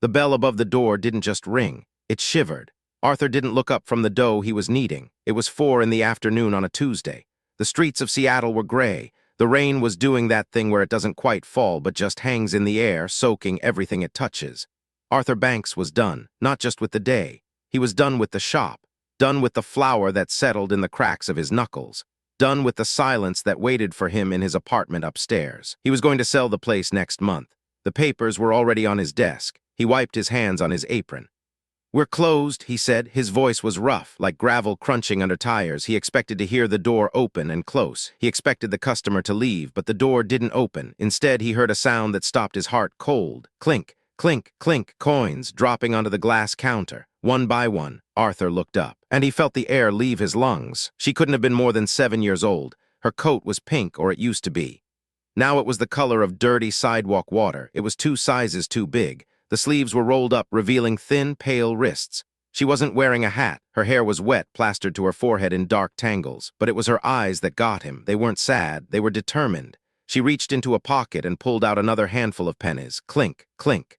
The bell above the door didn't just ring, it shivered. Arthur didn't look up from the dough he was kneading. It was 4 in the afternoon on a Tuesday. The streets of Seattle were gray. The rain was doing that thing where it doesn't quite fall but just hangs in the air, soaking everything it touches. Arthur Banks was done, not just with the day. He was done with the shop, done with the flour that settled in the cracks of his knuckles, done with the silence that waited for him in his apartment upstairs. He was going to sell the place next month. The papers were already on his desk. He wiped his hands on his apron. "We're closed," he said. His voice was rough, like gravel crunching under tires. He expected to hear the door open and close. He expected the customer to leave, but the door didn't open. Instead, he heard a sound that stopped his heart cold. Clink, clink, clink, coins dropping onto the glass counter. One by one, Arthur looked up, and he felt the air leave his lungs. She couldn't have been more than 7 years old. Her coat was pink, or it used to be. Now it was the color of dirty sidewalk water. It was 2 sizes too big. The sleeves were rolled up, revealing thin, pale wrists. She wasn't wearing a hat. Her hair was wet, plastered to her forehead in dark tangles. But it was her eyes that got him. They weren't sad. They were determined. She reached into a pocket and pulled out another handful of pennies. Clink, clink.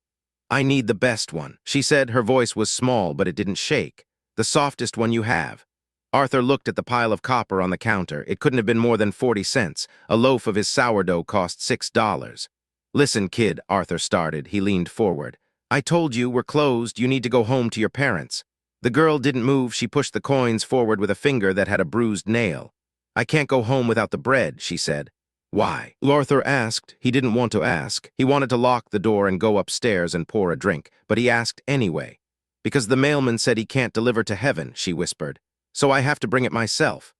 "I need the best one," she said. Her voice was small, but it didn't shake. "The softest one you have." Arthur looked at the pile of copper on the counter. It couldn't have been more than 40 cents. A loaf of his sourdough cost $6. "Listen, kid," Arthur started. He leaned forward. "I told you we're closed. You need to go home to your parents." The girl didn't move. She pushed the coins forward with a finger that had a bruised nail. "I can't go home without the bread," she said. "Why?" Arthur asked. He didn't want to ask. He wanted to lock the door and go upstairs and pour a drink, but he asked anyway. "Because the mailman said he can't deliver to heaven," she whispered. "So I have to bring it myself."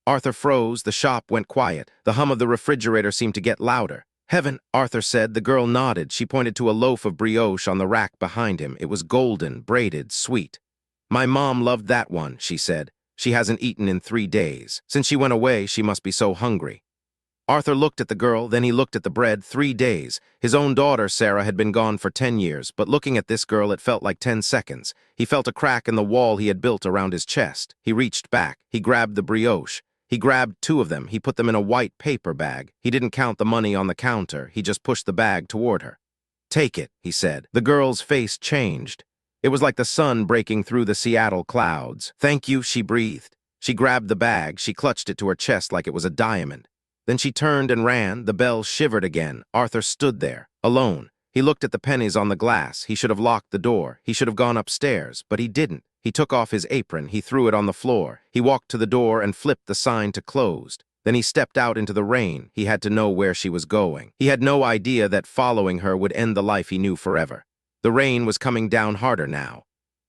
Arthur froze. The shop went quiet. The hum of the refrigerator seemed to get louder. "Heaven," Arthur said. The girl nodded. She pointed to a loaf of brioche on the rack behind him. It was golden, braided, sweet. "My mom loved that one," she said. "She hasn't eaten in 3 days. Since she went away, she must be so hungry." Arthur looked at the girl, then he looked at the bread. 3 days. His own daughter, Sarah, had been gone for 10 years, but looking at this girl, it felt like 10 seconds. He felt a crack in the wall he had built around his chest. He reached back. He grabbed the brioche. He grabbed 2 of them. He put them in a white paper bag. He didn't count the money on the counter. He just pushed the bag toward her. "Take it," he said. The girl's face changed. It was like the sun breaking through the Seattle clouds. "Thank you," she breathed. She grabbed the bag. She clutched it to her chest like it was a diamond. Then she turned and ran. The bell shivered again. Arthur stood there, alone. He looked at the pennies on the glass. He should have locked the door. He should have gone upstairs, but he didn't. He took off his apron. He threw it on the floor. He walked to the door and flipped the sign to closed. Then he stepped out into the rain. He had to know where she was going. He had no idea that following her would end the life he knew forever. The rain was coming down harder now.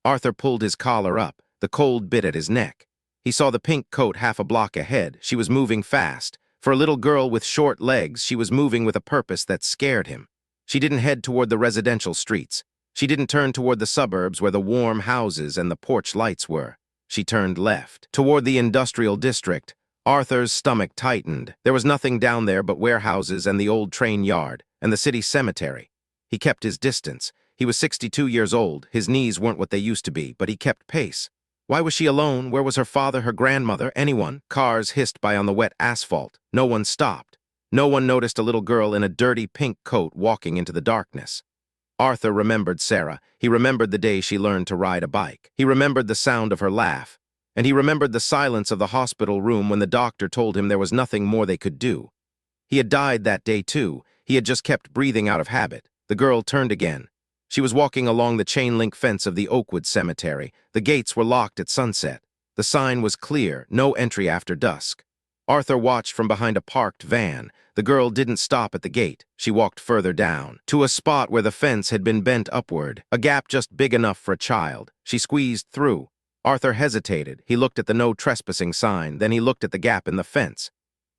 Arthur pulled his collar up. The cold bit at his neck. He saw the pink coat half a block ahead. She was moving fast. For a little girl with short legs, she was moving with a purpose that scared him. She didn't head toward the residential streets. She didn't turn toward the suburbs where the warm houses and the porch lights were. She turned left, toward the industrial district. Arthur's stomach tightened. There was nothing down there but warehouses and the old train yard, and the city cemetery. He kept his distance. He was 62 years old. His knees weren't what they used to be, but he kept pace. Why was she alone? Where was her father, her grandmother, anyone? Cars hissed by on the wet asphalt. No one stopped. No one noticed a little girl in a dirty pink coat walking into the darkness. Arthur remembered Sarah. He remembered the day she learned to ride a bike. He remembered the sound of her laugh. And he remembered the silence of the hospital room when the doctor told him there was nothing more they could do. He had died that day too. He had just kept breathing out of habit. The girl turned again. She was walking along the chain-link fence of the Oakwood Cemetery. The gates were locked at sunset. The sign was clear, no entry after dusk. Arthur watched from behind a parked van. The girl didn't stop at the gate. She walked further down, to a spot where the fence had been bent upward, a gap just big enough for a child. She squeezed through. Arthur hesitated. He looked at the no trespassing sign, then he looked at the gap in the fence.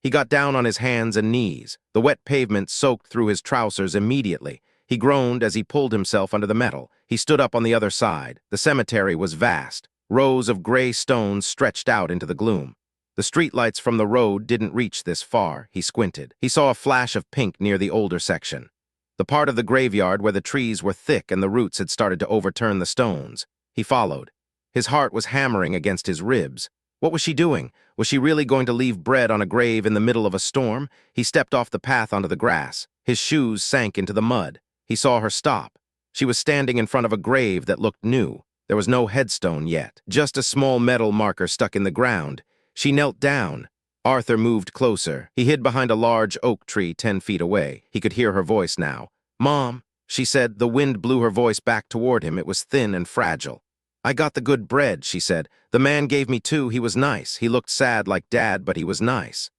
He got down on his hands and knees. The wet pavement soaked through his trousers immediately. He groaned as he pulled himself under the metal. He stood up on the other side. The cemetery was vast. Rows of gray stones stretched out into the gloom. The streetlights from the road didn't reach this far. He squinted. He saw a flash of pink near the older section. The part of the graveyard where the trees were thick and the roots had started to overturn the stones. He followed. His heart was hammering against his ribs. What was she doing? Was she really going to leave bread on a grave in the middle of a storm? He stepped off the path onto the grass. His shoes sank into the mud. He saw her stop. She was standing in front of a grave that looked new. There was no headstone yet, just a small metal marker stuck in the ground. She knelt down. Arthur moved closer. He hid behind a large oak tree 10 feet away. He could hear her voice now. "Mom," she said. The wind blew her voice back toward him. It was thin and fragile. "I got the good bread," she said. "The man gave me 2. He was nice. He looked sad like Dad, but he was nice."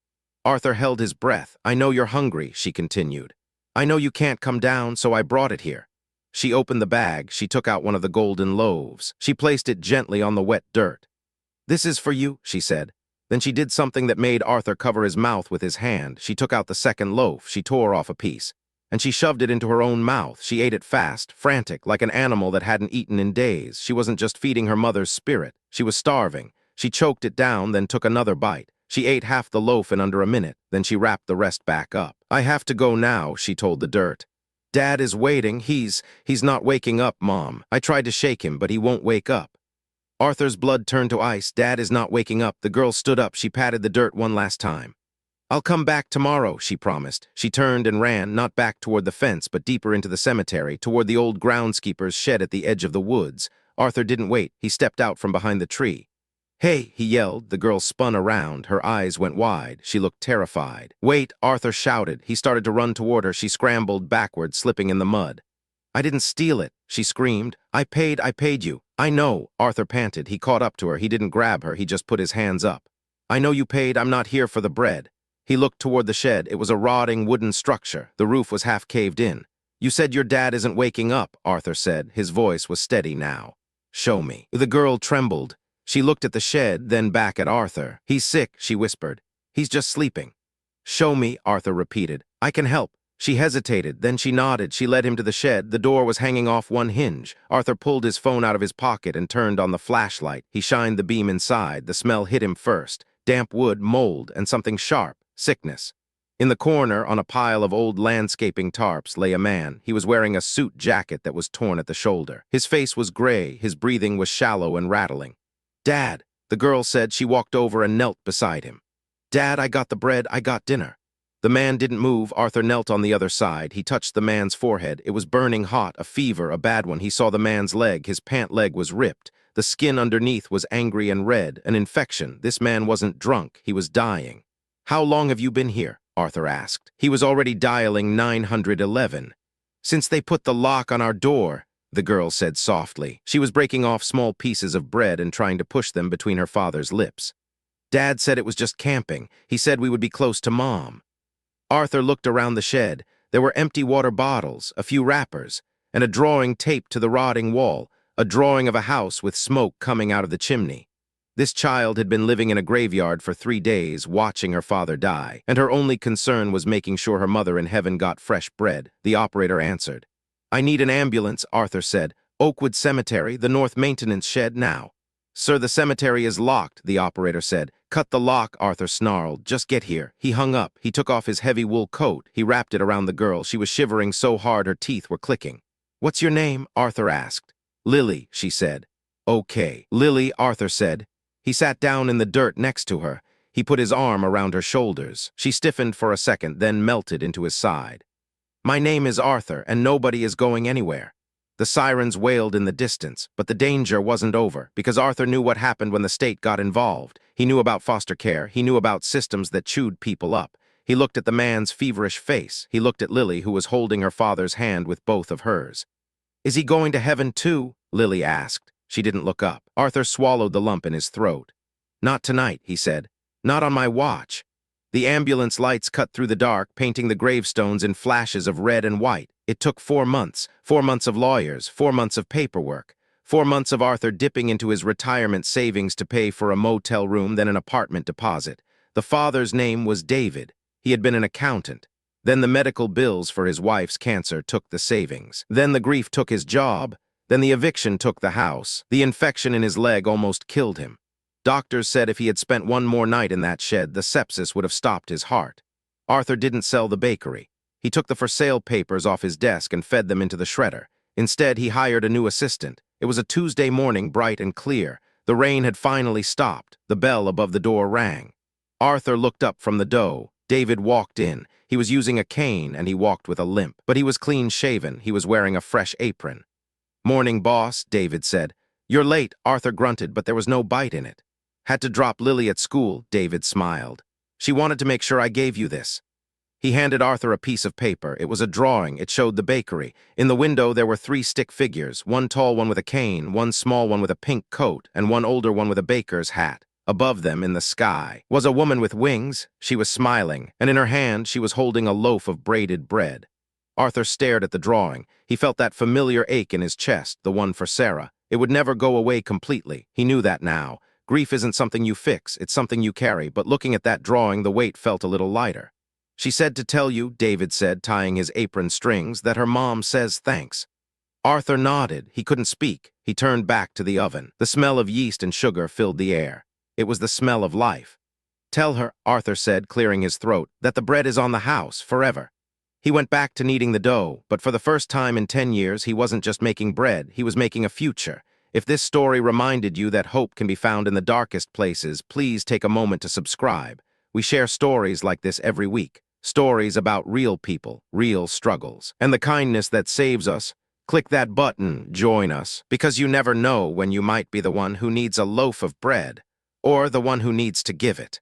Arthur held his breath. "I know you're hungry," she continued. "I know you can't come down, so I brought it here." She opened the bag. She took out one of the golden loaves. She placed it gently on the wet dirt. "This is for you," she said. Then she did something that made Arthur cover his mouth with his hand. She took out the second loaf. She tore off a piece, and she shoved it into her own mouth. She ate it fast, frantic, like an animal that hadn't eaten in days. She wasn't just feeding her mother's spirit. She was starving. She choked it down, then took another bite. She ate half the loaf in under a minute. Then she wrapped the rest back up. "I have to go now," she told the dirt. "Dad is waiting. He's not waking up, Mom. I tried to shake him, but he won't wake up." Arthur's blood turned to ice. "Dad is not waking up." The girl stood up. She patted the dirt one last time. "I'll come back tomorrow," she promised. She turned and ran, not back toward the fence, but deeper into the cemetery, toward the old groundskeeper's shed at the edge of the woods. Arthur didn't wait. He stepped out from behind the tree. "Hey," he yelled. The girl spun around. Her eyes went wide. She looked terrified. "Wait," Arthur shouted. He started to run toward her. She scrambled backward, slipping in the mud. "I didn't steal it," she screamed. I paid you." "I know," Arthur panted. He caught up to her. He didn't grab her. He just put his hands up. "I know you paid. I'm not here for the bread." He looked toward the shed. It was a rotting wooden structure. The roof was half caved in. "You said your dad isn't waking up," Arthur said. His voice was steady now. "Show me." The girl trembled. She looked at the shed, then back at Arthur. "He's sick," she whispered. "He's just sleeping." "Show me," Arthur repeated. "I can help." She hesitated, then she nodded. She led him to the shed. The door was hanging off one hinge. Arthur pulled his phone out of his pocket and turned on the flashlight. He shined the beam inside. The smell hit him first. Damp wood, mold, and something sharp. Sickness. In the corner, on a pile of old landscaping tarps, lay a man. He was wearing a suit jacket that was torn at the shoulder. His face was gray. His breathing was shallow and rattling. "Dad," the girl said. She walked over and knelt beside him. "Dad, I got the bread. I got dinner." The man didn't move. Arthur knelt on the other side. He touched the man's forehead. It was burning hot, a fever, a bad one. He saw the man's leg. His pant leg was ripped. The skin underneath was angry and red, an infection. This man wasn't drunk. He was dying. "How long have you been here?" Arthur asked. He was already dialing 911. "Since they put the lock on our door," the girl said softly. She was breaking off small pieces of bread and trying to push them between her father's lips. "Dad said it was just camping. He said we would be close to Mom." Arthur looked around the shed. There were empty water bottles, a few wrappers, and a drawing taped to the rotting wall, a drawing of a house with smoke coming out of the chimney. This child had been living in a graveyard for 3 days, watching her father die, and her only concern was making sure her mother in heaven got fresh bread. The operator answered. "I need an ambulance," Arthur said. "Oakwood Cemetery, the North Maintenance Shed now." "Sir, the cemetery is locked," the operator said. "Cut the lock," Arthur snarled. "Just get here." He hung up. He took off his heavy wool coat. He wrapped it around the girl. She was shivering so hard her teeth were clicking. "What's your name?" Arthur asked. "Lily," she said. "Okay." "Lily," Arthur said. He sat down in the dirt next to her. He put his arm around her shoulders. She stiffened for a second, then melted into his side. "My name is Arthur, and nobody is going anywhere." The sirens wailed in the distance, but the danger wasn't over, because Arthur knew what happened when the state got involved. He knew about foster care. He knew about systems that chewed people up. He looked at the man's feverish face. He looked at Lily, who was holding her father's hand with both of hers. "Is he going to heaven too?" Lily asked. She didn't look up. Arthur swallowed the lump in his throat. "Not tonight," he said. "Not on my watch." The ambulance lights cut through the dark, painting the gravestones in flashes of red and white. It took 4 months. 4 months of lawyers, 4 months of paperwork. 4 months of Arthur dipping into his retirement savings to pay for a motel room, then an apartment deposit. The father's name was David. He had been an accountant. Then the medical bills for his wife's cancer took the savings. Then the grief took his job. Then the eviction took the house. The infection in his leg almost killed him. Doctors said if he had spent one more night in that shed, the sepsis would have stopped his heart. Arthur didn't sell the bakery. He took the for sale papers off his desk and fed them into the shredder. Instead, he hired a new assistant. It was a Tuesday morning, bright and clear. The rain had finally stopped. The bell above the door rang. Arthur looked up from the dough. David walked in. He was using a cane and he walked with a limp, but he was clean-shaven. He was wearing a fresh apron. "Morning, boss," David said. "You're late," Arthur grunted, but there was no bite in it. "Had to drop Lily at school," David smiled. "She wanted to make sure I gave you this." He handed Arthur a piece of paper. It was a drawing. It showed the bakery. In the window there were 3 stick figures, one tall one with a cane, one small one with a pink coat, and one older one with a baker's hat. Above them, in the sky, was a woman with wings. She was smiling, and in her hand she was holding a loaf of braided bread. Arthur stared at the drawing. He felt that familiar ache in his chest, the one for Sarah. It would never go away completely. He knew that now. Grief isn't something you fix, it's something you carry, but looking at that drawing, the weight felt a little lighter. "She said to tell you," David said, tying his apron strings, "that her mom says thanks." Arthur nodded. He couldn't speak. He turned back to the oven. The smell of yeast and sugar filled the air. It was the smell of life. "Tell her," Arthur said, clearing his throat, "that the bread is on the house, forever." He went back to kneading the dough, but for the first time in 10 years, he wasn't just making bread, he was making a future. If this story reminded you that hope can be found in the darkest places, please take a moment to subscribe. We share stories like this every week. Stories about real people, real struggles, and the kindness that saves us. Click that button, join us, because you never know when you might be the one who needs a loaf of bread, or the one who needs to give it.